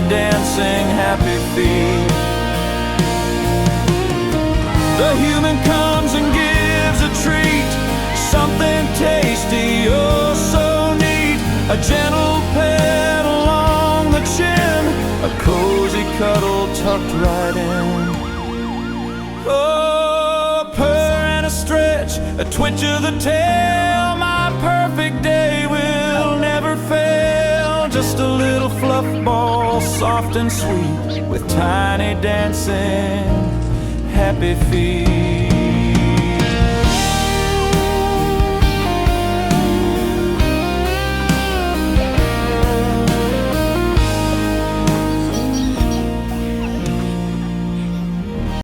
dancing happy feet. The human comes and gives a treat, something tasty, oh so neat. A gentle pet along the chin, a cozy cuddle tucked right in. Oh, a purr and a stretch, a twitch of the tail, my perfect day will never fail. Just a little fluff ball, soft and sweet, with tiny dancing happy feet.